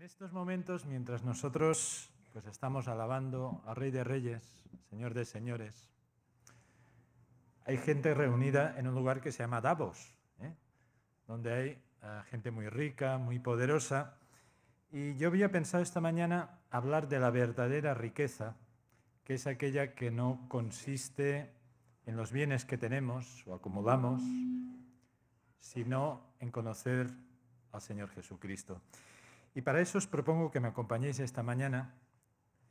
estos momentos, mientras nosotros pues estamos alabando al Rey de Reyes, Señor de Señores, hay gente reunida en un lugar que se llama Davos, donde hay gente muy rica, muy poderosa. Y yo había pensado esta mañana hablar de la verdadera riqueza, que es aquella que no consiste en los bienes que tenemos o acumulamos, sino en conocer al Señor Jesucristo. Y para eso os propongo que me acompañéis esta mañana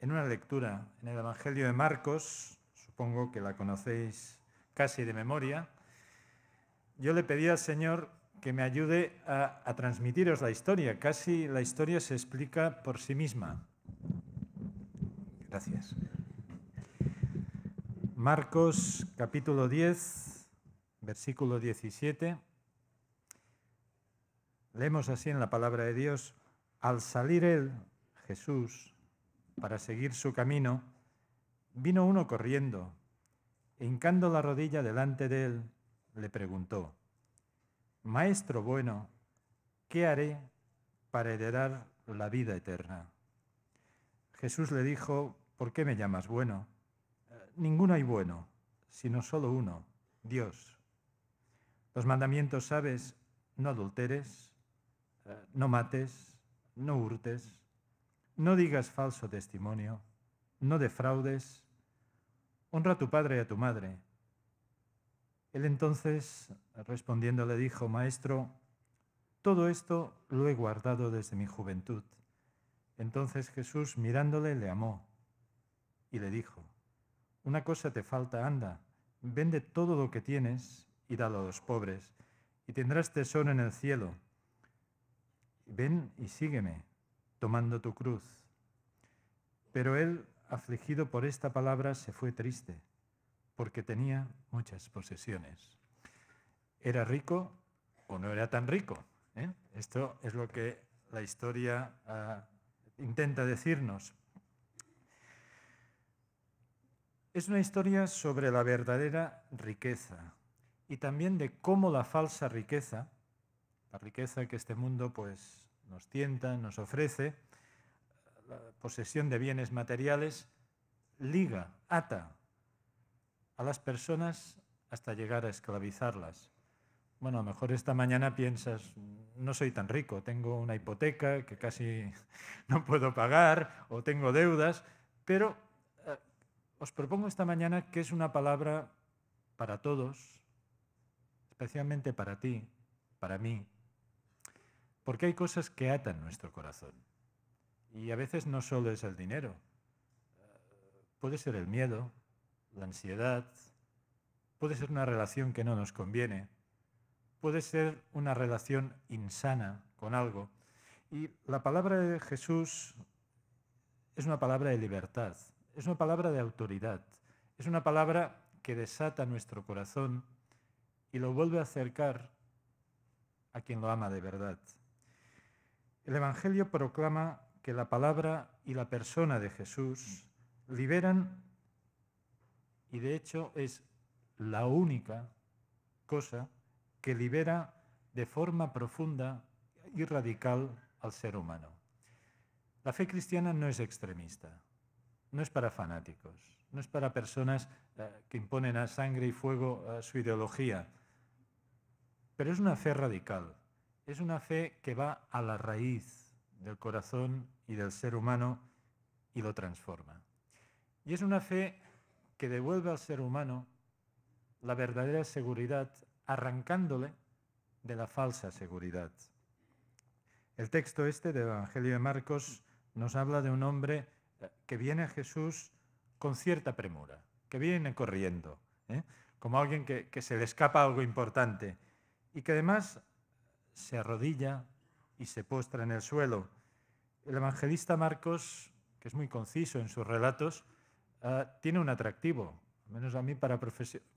en una lectura en el Evangelio de Marcos, supongo que la conocéis casi de memoria. Yo le pedí al Señor que me ayude a transmitiros la historia. Casi la historia se explica por sí misma. Gracias. Marcos capítulo 10, versículo 17. Leemos así en la palabra de Dios: al salir él, Jesús, para seguir su camino, vino uno corriendo, e hincando la rodilla delante de él, le preguntó: Maestro bueno, ¿qué haré para heredar la vida eterna? Jesús le dijo: ¿por qué me llamas bueno? Ninguno hay bueno, sino solo uno, Dios. Los mandamientos sabes: no adulteres, no mates, no hurtes, no digas falso testimonio, no defraudes, honra a tu padre y a tu madre. Él entonces, respondiendo, le dijo: Maestro, todo esto lo he guardado desde mi juventud. Entonces Jesús, mirándole, le amó y le dijo: una cosa te falta, anda, vende todo lo que tienes y dalo a los pobres, y tendrás tesoro en el cielo. Ven y sígueme, tomando tu cruz. Pero él, afligido por esta palabra, se fue triste, porque tenía muchas posesiones. ¿Era rico o no era tan rico? Esto es lo que la historia intenta decirnos. Es una historia sobre la verdadera riqueza y también de cómo la falsa riqueza, la riqueza que este mundo pues, nos tienta, nos ofrece, la posesión de bienes materiales, liga, ata a las personas hasta llegar a esclavizarlas. Bueno, a lo mejor esta mañana piensas: no soy tan rico, tengo una hipoteca que casi no puedo pagar o tengo deudas, pero os propongo esta mañana que es una palabra para todos, especialmente para ti, para mí, porque hay cosas que atan nuestro corazón. Y a veces no solo es el dinero, puede ser el miedo, la ansiedad, puede ser una relación que no nos conviene, puede ser una relación insana con algo. Y la palabra de Jesús es una palabra de libertad, es una palabra de autoridad, es una palabra que desata nuestro corazón y lo vuelve a acercar a quien lo ama de verdad. El Evangelio proclama que la palabra y la persona de Jesús liberan, y de hecho es la única cosa que libera de forma profunda y radical al ser humano. La fe cristiana no es extremista, no es para fanáticos, no es para personas que imponen a sangre y fuego su ideología, pero es una fe radical, es una fe que va a la raíz del corazón y del ser humano y lo transforma. Y es una fe que devuelve al ser humano la verdadera seguridad, arrancándole de la falsa seguridad. El texto este del Evangelio de Marcos nos habla de un hombre que viene a Jesús con cierta premura, que viene corriendo, como alguien que se le escapa algo importante y que además se arrodilla y se postra en el suelo. El evangelista Marcos, que es muy conciso en sus relatos, tiene un atractivo, al menos a mí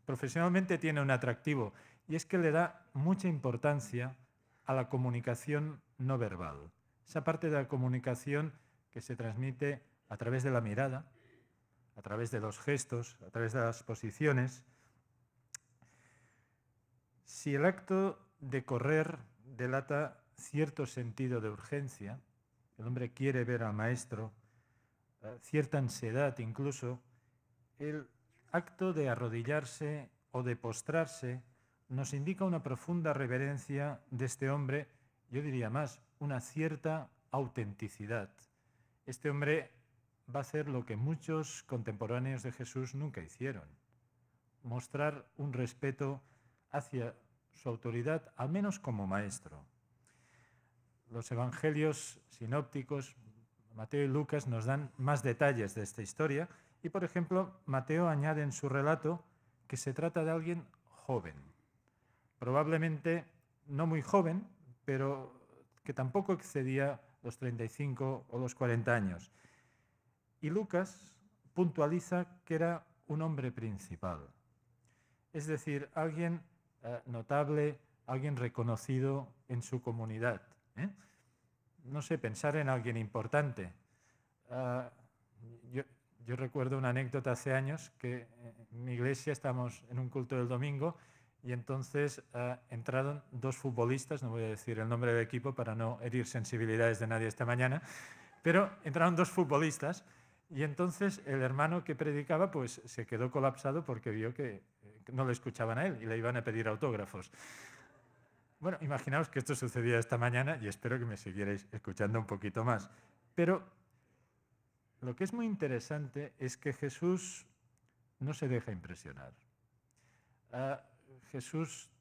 profesionalmente tiene un atractivo, y es que le da mucha importancia a la comunicación no verbal, esa parte de la comunicación que se transmite a través de la mirada, a través de los gestos, a través de las posiciones. Si el acto de correr delata cierto sentido de urgencia, el hombre quiere ver al maestro, cierta ansiedad incluso, el acto de arrodillarse o de postrarse nos indica una profunda reverencia de este hombre, yo diría más, una cierta autenticidad. Este hombre va a hacer lo que muchos contemporáneos de Jesús nunca hicieron, mostrar un respeto hacia su autoridad, al menos como maestro. Los evangelios sinópticos, Mateo y Lucas, nos dan más detalles de esta historia y, por ejemplo, Mateo añade en su relato que se trata de alguien joven, probablemente no muy joven, pero que tampoco excedía los 35 o los 40 años. Y Lucas puntualiza que era un hombre principal, es decir, alguien notable, alguien reconocido en su comunidad. No sé, pensar en alguien importante. Yo recuerdo una anécdota hace años que en mi iglesia estamos en un culto del domingo y entonces entraron dos futbolistas, no voy a decir el nombre del equipo para no herir sensibilidades de nadie esta mañana, pero entraron dos futbolistas y entonces el hermano que predicaba pues se quedó colapsado porque vio que no le escuchaban a él y le iban a pedir autógrafos. Bueno, imaginaos que esto sucedía esta mañana y espero que me siguierais escuchando un poquito más. Pero lo que es muy interesante es que Jesús no se deja impresionar. Jesús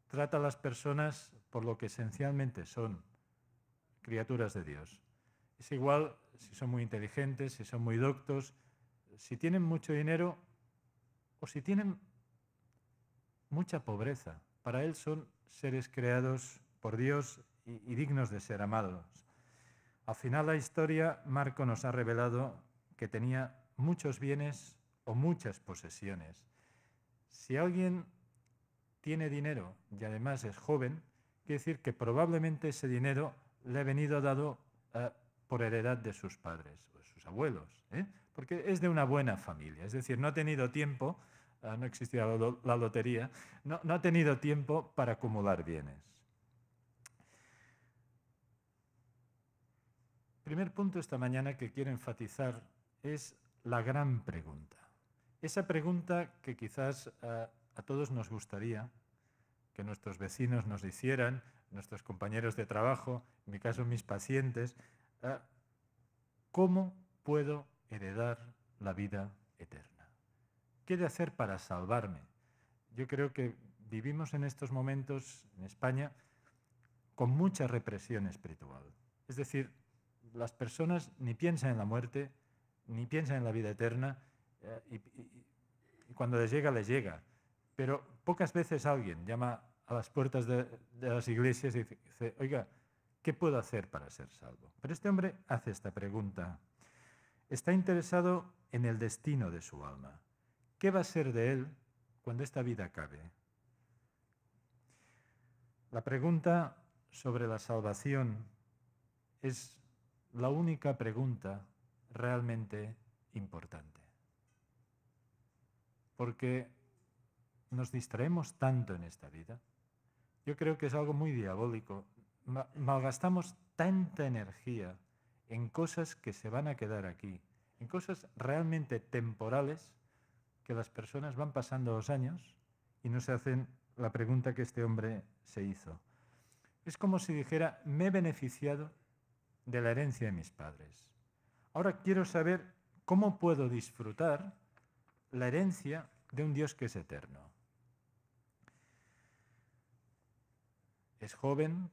trata a las personas por lo que esencialmente son, criaturas de Dios. Es igual si son muy inteligentes, si son muy doctos, si tienen mucho dinero o si tienen mucha pobreza. Para Él son seres creados por Dios y dignos de ser amados. Al final la historia, Marco nos ha revelado que tenía muchos bienes o muchas posesiones. Si alguien tiene dinero y además es joven, quiere decir que probablemente ese dinero le ha venido dado por heredad de sus padres o de sus abuelos, porque es de una buena familia, es decir, no ha tenido tiempo, no existía la lotería, no ha tenido tiempo para acumular bienes. Primer punto esta mañana que quiero enfatizar es la gran pregunta. Esa pregunta que quizás a todos nos gustaría que nuestros vecinos nos hicieran, nuestros compañeros de trabajo, en mi caso mis pacientes, ¿cómo puedo heredar la vida eterna? ¿Qué he de hacer para salvarme? Yo creo que vivimos en estos momentos en España con mucha represión espiritual. Es decir, las personas ni piensan en la muerte, ni piensan en la vida eterna, y cuando les llega. Pero pocas veces alguien llama a las puertas de las iglesias y dice, oiga, ¿qué puedo hacer para ser salvo? Pero este hombre hace esta pregunta. Está interesado en el destino de su alma. ¿Qué va a ser de él cuando esta vida acabe? La pregunta sobre la salvación es la única pregunta realmente importante. Porque nos distraemos tanto en esta vida. Yo creo que es algo muy diabólico. Malgastamos tanta energía en cosas que se van a quedar aquí, en cosas realmente temporales, que las personas van pasando los años y no se hacen la pregunta que este hombre se hizo. Es como si dijera, me he beneficiado de la herencia de mis padres. Ahora quiero saber cómo puedo disfrutar la herencia de un Dios que es eterno. Es joven,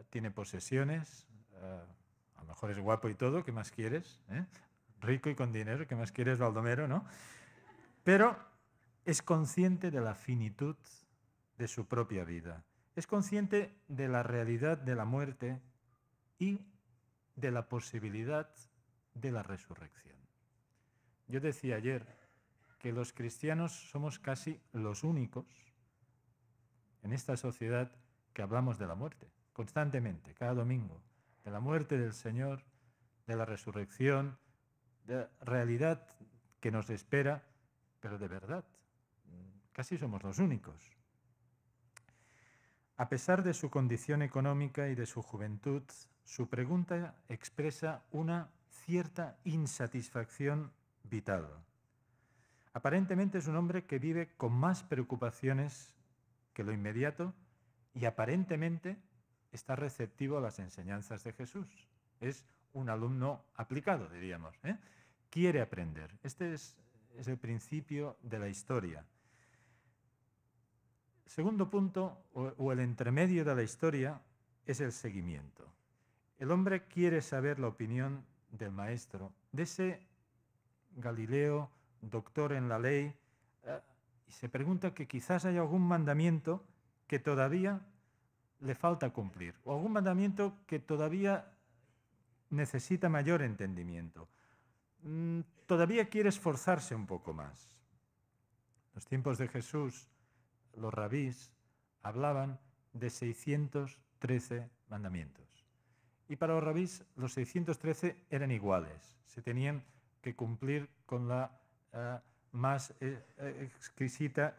tiene posesiones, a lo mejor es guapo y todo, ¿qué más quieres? Rico y con dinero, ¿qué más quieres, Baldomero, no? Pero es consciente de la finitud de su propia vida. Es consciente de la realidad de la muerte y de la posibilidad de la resurrección. Yo decía ayer que los cristianos somos casi los únicos en esta sociedad que hablamos de la muerte, constantemente, cada domingo, de la muerte del Señor, de la resurrección, de la realidad que nos espera, pero de verdad, casi somos los únicos. A pesar de su condición económica y de su juventud, Su pregunta expresa una cierta insatisfacción vital. Aparentemente es un hombre que vive con más preocupaciones que lo inmediato y aparentemente está receptivo a las enseñanzas de Jesús. Es un alumno aplicado, diríamos, ¿eh? Quiere aprender. Este es el principio de la historia. Segundo punto, o el entremedio de la historia, es el seguimiento. El hombre quiere saber la opinión del maestro, de ese Galileo, doctor en la ley, y se pregunta que quizás hay algún mandamiento que todavía le falta cumplir, o algún mandamiento que todavía necesita mayor entendimiento. Todavía quiere esforzarse un poco más. En los tiempos de Jesús, los rabís hablaban de 613 mandamientos. Y para los rabís los 613 eran iguales. Se tenían que cumplir con la más exquisita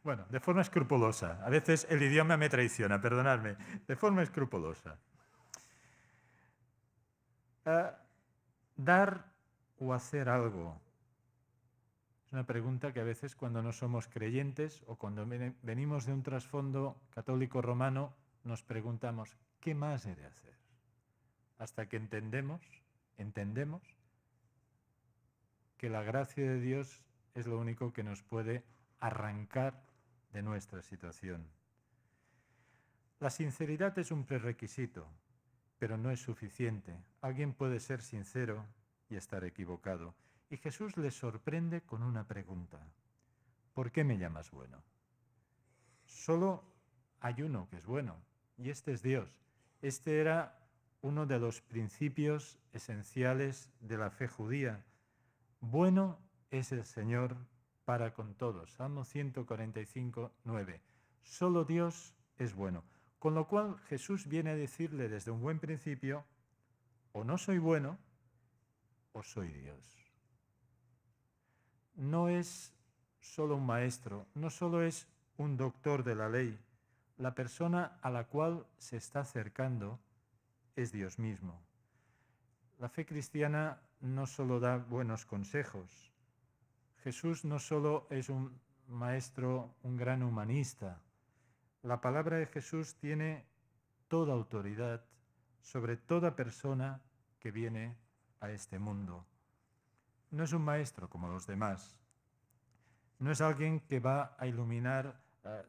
bueno, de forma escrupulosa. A veces el idioma me traiciona, perdonadme. De forma escrupulosa. Dar o hacer algo. Es una pregunta que a veces cuando no somos creyentes o cuando venimos de un trasfondo católico romano nos preguntamos, ¿qué más he de hacer? Hasta que entendemos que la gracia de Dios es lo único que nos puede arrancar de nuestra situación. La sinceridad es un prerequisito, pero no es suficiente. Alguien puede ser sincero y estar equivocado. Y Jesús le sorprende con una pregunta. ¿Por qué me llamas bueno? Solo hay uno que es bueno, y este es Dios. Este era uno de los principios esenciales de la fe judía. Bueno es el Señor para con todos. Salmo 145, 9. Solo Dios es bueno. Con lo cual Jesús viene a decirle desde un buen principio, o no soy bueno, o soy Dios. No es solo un maestro, no solo es un doctor de la ley. La persona a la cual se está acercando es Dios mismo. La fe cristiana no solo da buenos consejos. Jesús no solo es un maestro, un gran humanista. La palabra de Jesús tiene toda autoridad sobre toda persona que viene a este mundo. No es un maestro como los demás. No es alguien que va a iluminar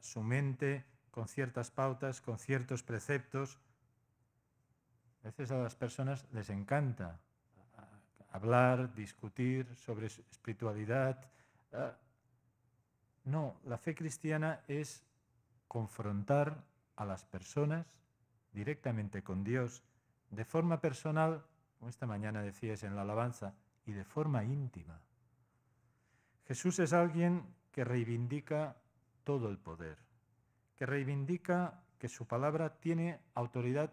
su mente con ciertas pautas, con ciertos preceptos. A veces a las personas les encanta hablar, discutir sobre espiritualidad. No, la fe cristiana es confrontar a las personas directamente con Dios, de forma personal, como esta mañana decías en la alabanza, y de forma íntima. Jesús es alguien que reivindica todo el poder, que reivindica que su palabra tiene autoridad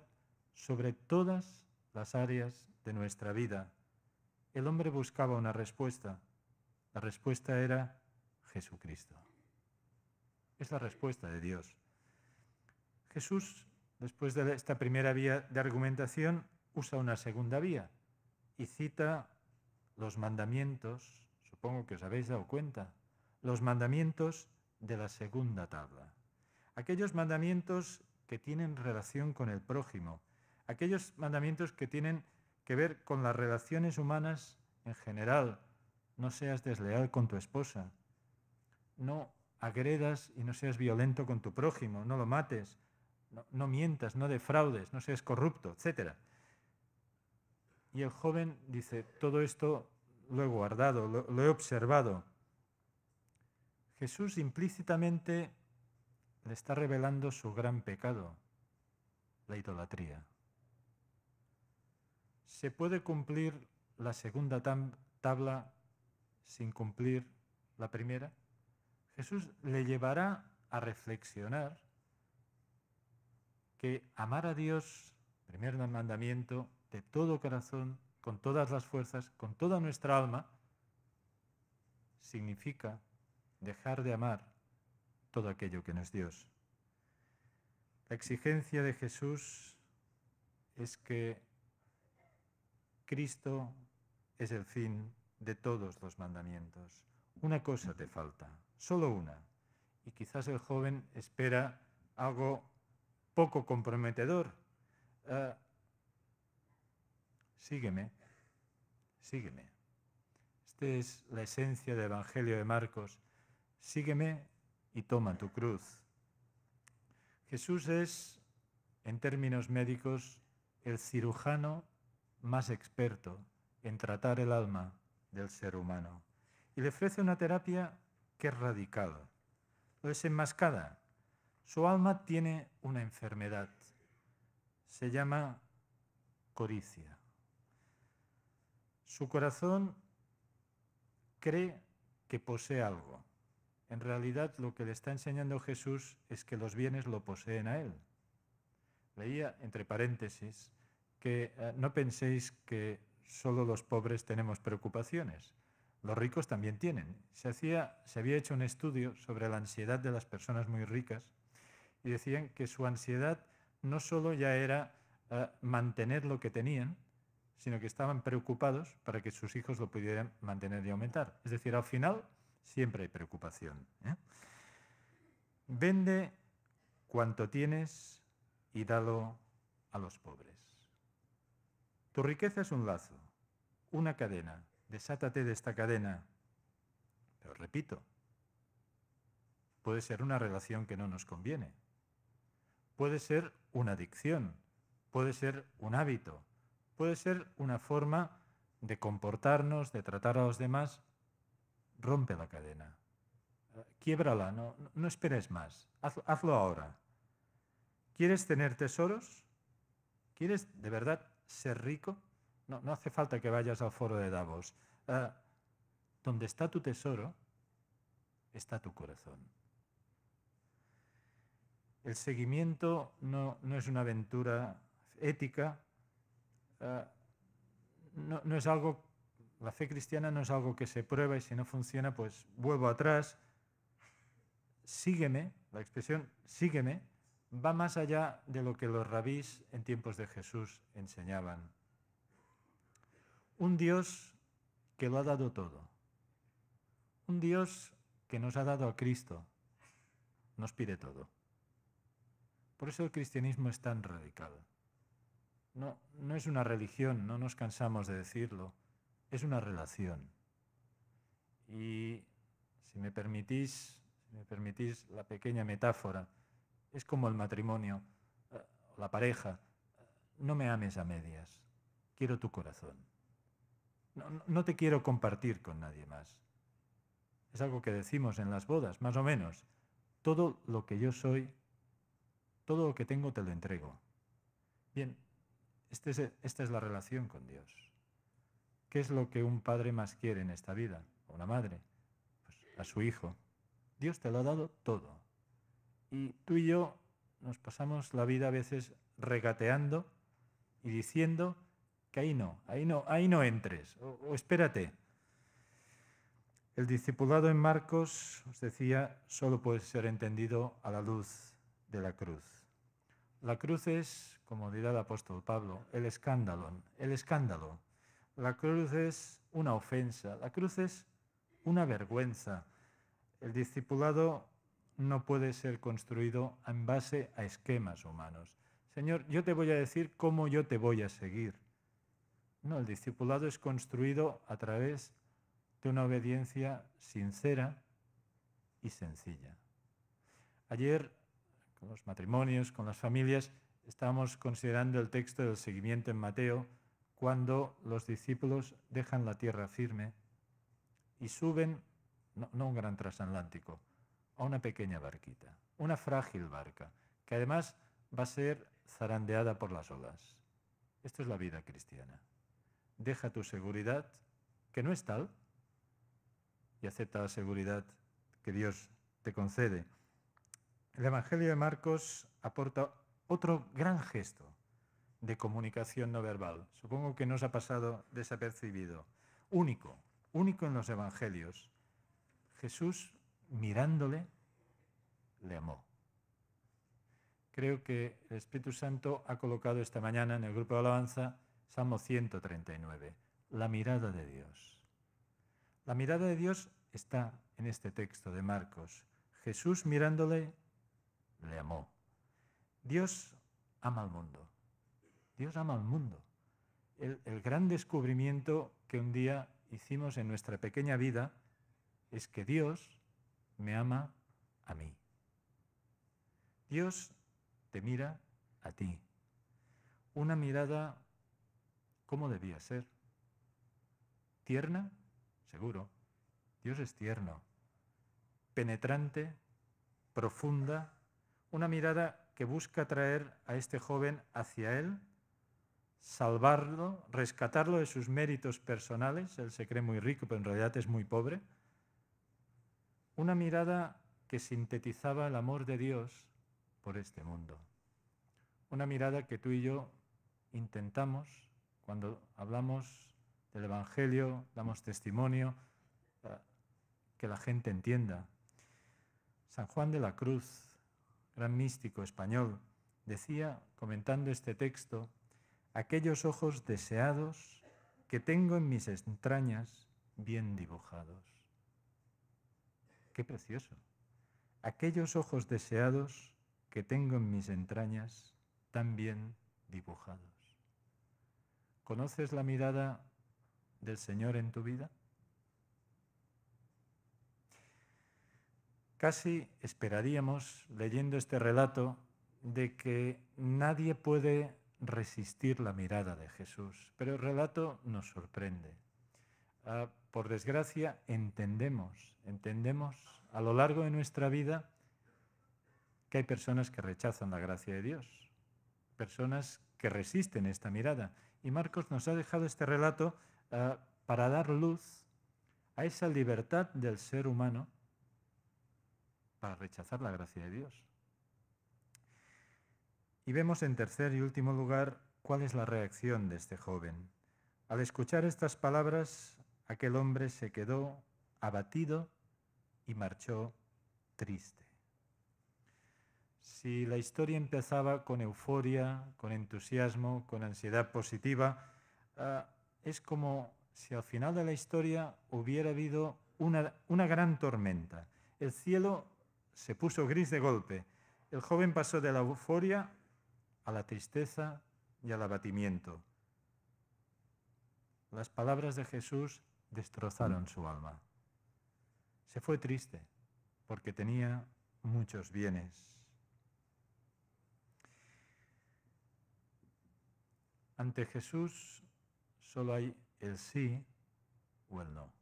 sobre todas las áreas de nuestra vida. El hombre buscaba una respuesta. La respuesta era Jesucristo. Es la respuesta de Dios. Jesús, después de esta primera vía de argumentación, usa una segunda vía y cita los mandamientos, supongo que os habéis dado cuenta, los mandamientos de la segunda tabla. Aquellos mandamientos que tienen relación con el prójimo, aquellos mandamientos que tienen que ver con las relaciones humanas en general. No seas desleal con tu esposa, no agredas y no seas violento con tu prójimo, no lo mates, no mientas, no defraudes, no seas corrupto, etc. Y el joven dice, todo esto lo he guardado, lo he observado. Jesús implícitamente le está revelando su gran pecado, la idolatría. ¿Se puede cumplir la segunda tabla sin cumplir la primera? Jesús le llevará a reflexionar que amar a Dios, primer mandamiento, de todo corazón, con todas las fuerzas, con toda nuestra alma, significa dejar de amar todo aquello que no es Dios. La exigencia de Jesús es que Cristo es el fin de todos los mandamientos. Una cosa te falta, solo una. Y quizás el joven espera algo poco comprometedor. Sígueme, sígueme. Esta es la esencia del Evangelio de Marcos. Sígueme y toma tu cruz. Jesús es, en términos médicos, el cirujano más experto en tratar el alma del ser humano. Y le ofrece una terapia que es radical, lo desenmascara. Su alma tiene una enfermedad. Se llama codicia. Su corazón cree que posee algo. En realidad, lo que le está enseñando Jesús es que los bienes lo poseen a él. Leía, entre paréntesis, que no penséis que solo los pobres tenemos preocupaciones. Los ricos también tienen. Se había hecho un estudio sobre la ansiedad de las personas muy ricas y decían que su ansiedad no solo ya era mantener lo que tenían, sino que estaban preocupados para que sus hijos lo pudieran mantener y aumentar. Es decir, al final siempre hay preocupación. Vende cuanto tienes y dalo a los pobres. Tu riqueza es un lazo, una cadena. Desátate de esta cadena. Pero repito, puede ser una relación que no nos conviene. Puede ser una adicción. Puede ser un hábito. Puede ser una forma de comportarnos, de tratar a los demás. Rompe la cadena. Quiébrala, no esperes más. Hazlo ahora. ¿Quieres tener tesoros? ¿Quieres de verdad ser rico? No hace falta que vayas al foro de Davos. Donde está tu tesoro, está tu corazón. El seguimiento no es una aventura ética, no es algo, la fe cristiana no es algo que se prueba y si no funciona, pues vuelvo atrás. Sígueme, la expresión sígueme, va más allá de lo que los rabís en tiempos de Jesús enseñaban. Un Dios que lo ha dado todo. Un Dios que nos ha dado a Cristo. Nos pide todo. Por eso el cristianismo es tan radical. No es una religión, no nos cansamos de decirlo. Es una relación. Y si me permitís la pequeña metáfora, es como el matrimonio, la pareja. No me ames a medias. Quiero tu corazón. No te quiero compartir con nadie más. Es algo que decimos en las bodas, más o menos. Todo lo que yo soy, todo lo que tengo te lo entrego. Bien, esta es la relación con Dios. ¿Qué es lo que un padre más quiere en esta vida? O una madre. Pues a su hijo. Dios te lo ha dado todo. Y tú y yo nos pasamos la vida a veces regateando y diciendo que ahí no entres, o espérate. El discipulado en Marcos, os decía, solo puede ser entendido a la luz de la cruz. La cruz es, como dirá el apóstol Pablo, el escándalo. La cruz es una ofensa, la cruz es una vergüenza. El discipulado no puede ser construido en base a esquemas humanos. Señor, yo te voy a decir cómo yo te voy a seguir. No, el discipulado es construido a través de una obediencia sincera y sencilla. Ayer, con los matrimonios, con las familias, estábamos considerando el texto del seguimiento en Mateo, cuando los discípulos dejan la tierra firme y suben, no un gran transatlántico, a una pequeña barquita, una frágil barca, que además va a ser zarandeada por las olas. Esto es la vida cristiana. Deja tu seguridad, que no es tal, y acepta la seguridad que Dios te concede. El Evangelio de Marcos aporta otro gran gesto de comunicación no verbal. Supongo que nos ha pasado desapercibido. Único en los Evangelios. Jesús, mirándole, le amó. creo que el Espíritu Santo ha colocado esta mañana en el grupo de alabanza Salmo 139, la mirada de Dios. La mirada de Dios está en este texto de Marcos. Jesús mirándole, le amó. Dios ama al mundo. Dios ama al mundo. El gran descubrimiento que un día hicimos en nuestra pequeña vida es que Dios me ama a mí. Dios te mira a ti. Una mirada, ¿cómo debía ser? ¿Tierna? Seguro. Dios es tierno. Penetrante, profunda, una mirada que busca traer a este joven hacia él, salvarlo, rescatarlo de sus méritos personales. Él se cree muy rico, pero en realidad es muy pobre. Una mirada que sintetizaba el amor de Dios por este mundo. Una mirada que tú y yo intentamos, cuando hablamos del Evangelio, damos testimonio, que la gente entienda. San Juan de la Cruz, gran místico español, decía, comentando este texto, aquellos ojos deseados que tengo en mis entrañas bien dibujados. ¡Qué precioso! Aquellos ojos deseados que tengo en mis entrañas tan bien dibujados. ¿Conoces la mirada del Señor en tu vida? Casi esperaríamos, leyendo este relato, de que nadie puede resistir la mirada de Jesús, pero el relato nos sorprende. Por desgracia, entendemos a lo largo de nuestra vida que hay personas que rechazan la gracia de Dios, personas que resisten esta mirada. Y Marcos nos ha dejado este relato para dar luz a esa libertad del ser humano para rechazar la gracia de Dios. Y vemos en tercer y último lugar cuál es la reacción de este joven. Al escuchar estas palabras, aquel hombre se quedó abatido y marchó triste. Si la historia empezaba con euforia, con entusiasmo, con ansiedad positiva, es como si al final de la historia hubiera habido una gran tormenta. El cielo se puso gris de golpe. El joven pasó de la euforia a la tristeza y al abatimiento. Las palabras de Jesús destrozaron su alma. Se fue triste porque tenía muchos bienes. Ante Jesús solo hay el sí o el no.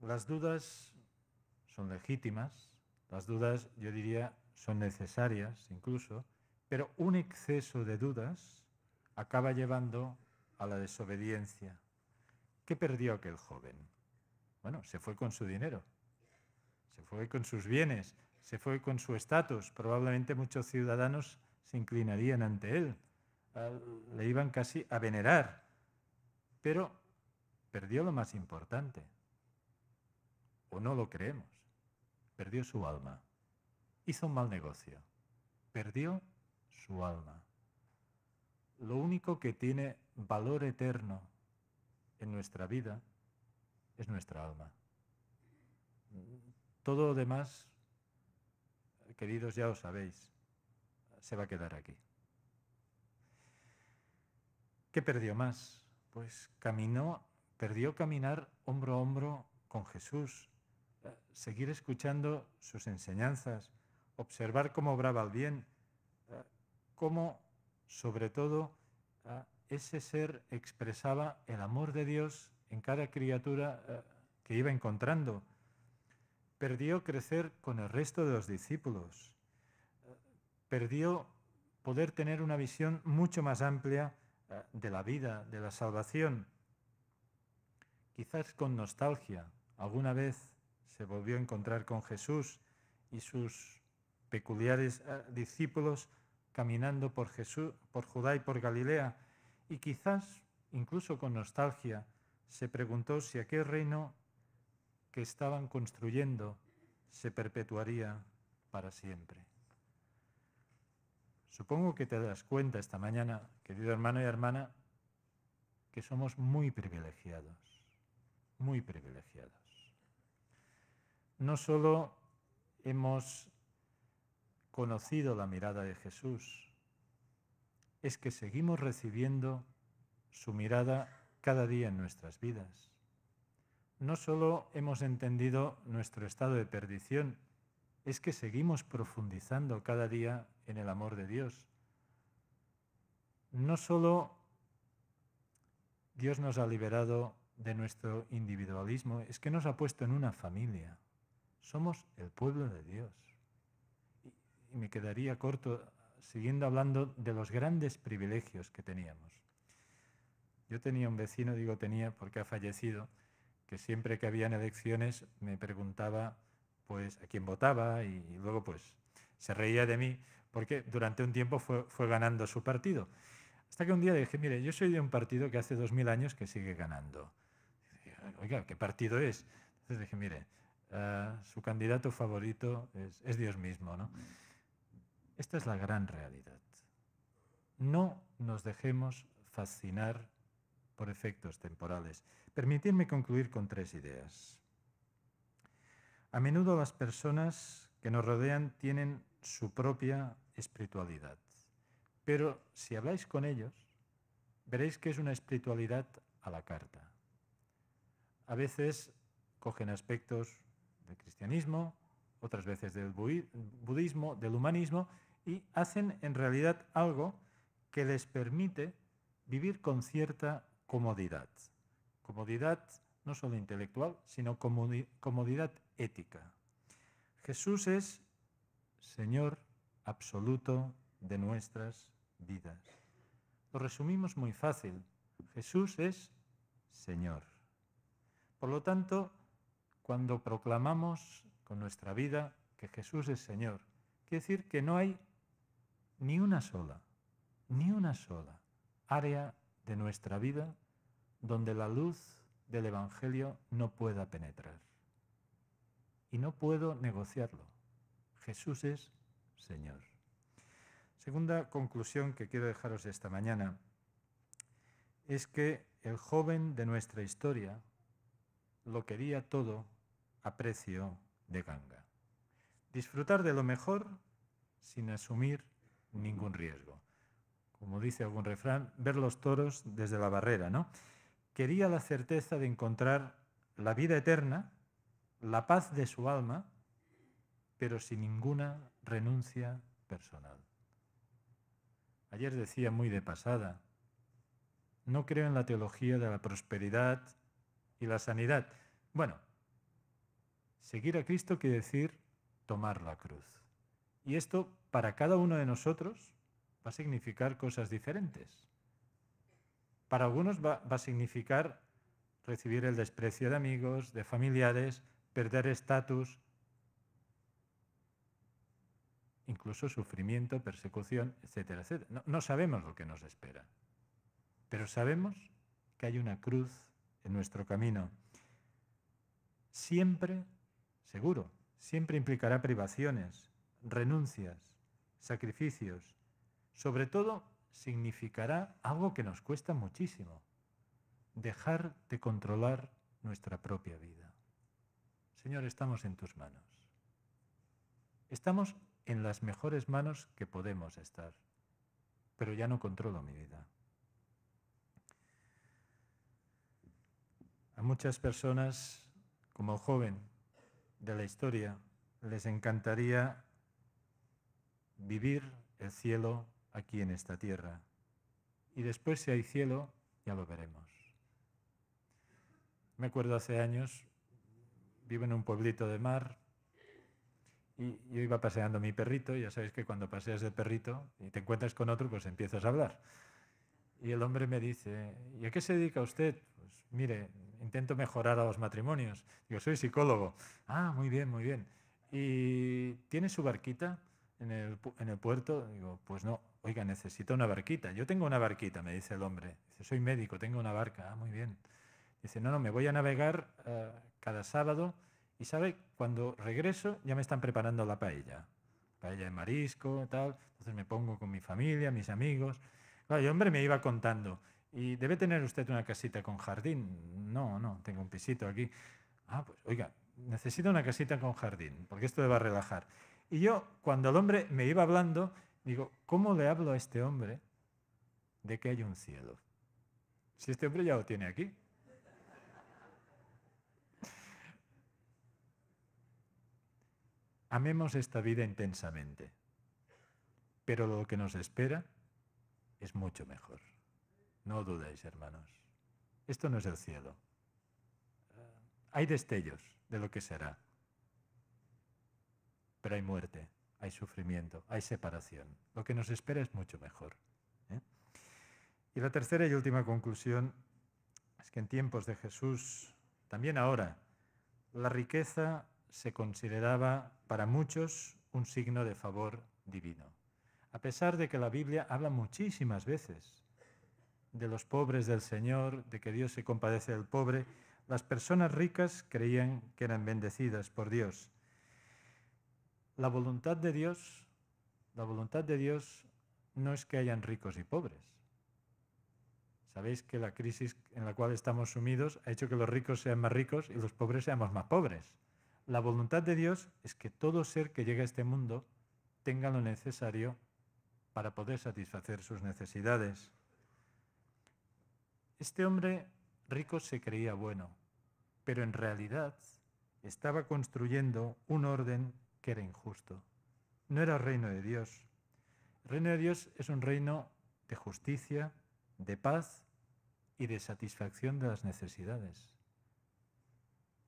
Las dudas son legítimas, las dudas, yo diría, son necesarias incluso, pero un exceso de dudas acaba llevando a la desobediencia. ¿Qué perdió aquel joven? Bueno, se fue con su dinero, se fue con sus bienes, se fue con su estatus. Probablemente muchos ciudadanos se inclinarían ante él, le iban casi a venerar, pero perdió lo más importante, o no lo creemos, perdió su alma. Hizo un mal negocio, perdió su alma. Lo único que tiene valor eterno en nuestra vida es nuestra alma. Todo lo demás, queridos, ya lo sabéis, se va a quedar aquí. ¿Qué perdió más? Pues perdió caminar hombro a hombro con Jesús, seguir escuchando sus enseñanzas, observar cómo obraba el bien, cómo, sobre todo, ese ser expresaba el amor de Dios en cada criatura que iba encontrando. Perdió crecer con el resto de los discípulos. Perdió poder tener una visión mucho más amplia de la vida, de la salvación. Quizás con nostalgia, alguna vez se volvió a encontrar con Jesús y sus peculiares discípulos caminando por Judá y por Galilea, y quizás, incluso con nostalgia, se preguntó si aquel reino que estaban construyendo se perpetuaría para siempre. Supongo que te das cuenta esta mañana, querido hermano y hermana, que somos muy privilegiados, muy privilegiados. No solo hemos conocido la mirada de Jesús, es que seguimos recibiendo su mirada cada día en nuestras vidas. No solo hemos entendido nuestro estado de perdición, es que seguimos profundizando cada día en el amor de Dios. No solo Dios nos ha liberado de nuestro individualismo, es que nos ha puesto en una familia. Somos el pueblo de Dios. Y me quedaría corto siguiendo hablando de los grandes privilegios que teníamos. Yo tenía un vecino, digo tenía porque ha fallecido, que siempre que habían elecciones me preguntaba pues a quién votaba y luego pues se reía de mí porque durante un tiempo fue ganando su partido. Hasta que un día dije, mire, yo soy de un partido que hace 2000 años que sigue ganando. Oiga, ¿qué partido es? Entonces dije, mire, su candidato favorito es Dios mismo, ¿no? Esta es la gran realidad. No nos dejemos fascinar por efectos temporales. Permitidme concluir con 3 ideas. A menudo las personas que nos rodean tienen su propia espiritualidad, pero si habláis con ellos, veréis que es una espiritualidad a la carta. A veces cogen aspectos del cristianismo, otras veces del budismo, del humanismo, y hacen en realidad algo que les permite vivir con cierta comodidad. Comodidad no solo intelectual, sino comodidad ética. Jesús es Señor absoluto de nuestras vidas. Lo resumimos muy fácil. Jesús es Señor. Por lo tanto, cuando proclamamos con nuestra vida que Jesús es Señor, quiere decir que no hay ni una sola área de nuestra vida donde la luz del Evangelio no pueda penetrar. Y no puedo negociarlo. Jesús es Señor. Segunda conclusión que quiero dejaros esta mañana es que el joven de nuestra historia lo quería todo a precio de ganga. Disfrutar de lo mejor sin asumir ningún riesgo. Como dice algún refrán, ver los toros desde la barrera, ¿no? Quería la certeza de encontrar la vida eterna, la paz de su alma, pero sin ninguna renuncia personal. Ayer decía muy de pasada, no creo en la teología de la prosperidad y la sanidad. Bueno, seguir a Cristo quiere decir tomar la cruz. Y esto, para cada uno de nosotros, va a significar cosas diferentes. Para algunos va a significar recibir el desprecio de amigos, de familiares, perder estatus, incluso sufrimiento, persecución, etcétera, etcétera. No sabemos lo que nos espera, pero sabemos que hay una cruz en nuestro camino. Siempre, seguro, siempre implicará privaciones, renuncias, sacrificios. Sobre todo, significará algo que nos cuesta muchísimo: dejar de controlar nuestra propia vida. Señor, estamos en tus manos. Estamos en las mejores manos que podemos estar, pero ya no controlo mi vida. A muchas personas, como el joven de la historia, les encantaría vivir el cielo aquí en esta tierra. Y después, si hay cielo, ya lo veremos. Me acuerdo hace años, vivo en un pueblito de mar, y yo iba paseando mi perrito, y ya sabéis que cuando paseas el perrito y te encuentras con otro, pues empiezas a hablar. Y el hombre me dice, ¿y a qué se dedica usted? Pues mire, intento mejorar a los matrimonios. Digo, soy psicólogo. Ah, muy bien, muy bien. ¿Y tiene su barquita en el puerto? Digo, pues no. Oiga, necesito una barquita. Yo tengo una barquita, me dice el hombre. Dice, soy médico, tengo una barca. Ah, muy bien. Dice, no, me voy a navegar cada sábado y, ¿sabe? Cuando regreso ya me están preparando la paella. paella de marisco, tal. Entonces me pongo con mi familia, mis amigos. Claro, y el hombre me iba contando, ¿y debe tener usted una casita con jardín? No, no, tengo un pisito aquí. Ah, pues oiga, necesito una casita con jardín, porque esto le va a relajar. Y yo, cuando el hombre me iba hablando, digo, ¿cómo le hablo a este hombre de que hay un cielo? Si este hombre ya lo tiene aquí. Amemos esta vida intensamente, pero lo que nos espera es mucho mejor. No dudéis, hermanos. Esto no es el cielo. Hay destellos de lo que será, pero hay muerte, hay sufrimiento, hay separación. Lo que nos espera es mucho mejor. ¿eh? Y la tercera y última conclusión es que en tiempos de Jesús, también ahora, la riqueza se consideraba para muchos un signo de favor divino. A pesar de que la Biblia habla muchísimas veces de los pobres del Señor, de que Dios se compadece del pobre, las personas ricas creían que eran bendecidas por Dios. La voluntad de Dios no es que hayan ricos y pobres. Sabéis que la crisis en la cual estamos sumidos ha hecho que los ricos sean más ricos y los pobres seamos más pobres. La voluntad de Dios es que todo ser que llegue a este mundo tenga lo necesario para poder satisfacer sus necesidades. Este hombre rico se creía bueno, pero en realidad estaba construyendo un orden que era injusto. No era el reino de Dios. El reino de Dios es un reino de justicia, de paz y de satisfacción de las necesidades.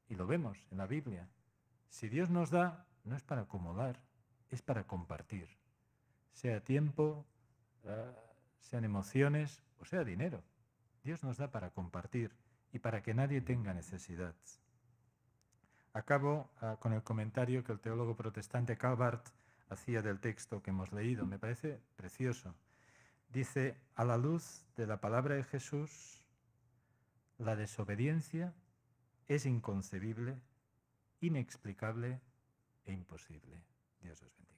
Y lo vemos en la Biblia. Si Dios nos da, no es para acumular, es para compartir. Sea tiempo, sean emociones o sea dinero. Dios nos da para compartir y para que nadie tenga necesidad. Acabo con el comentario que el teólogo protestante Karl Barth hacía del texto que hemos leído. Me parece precioso. Dice, a la luz de la palabra de Jesús, la desobediencia es inconcebible, inexplicable e imposible. Dios os bendiga.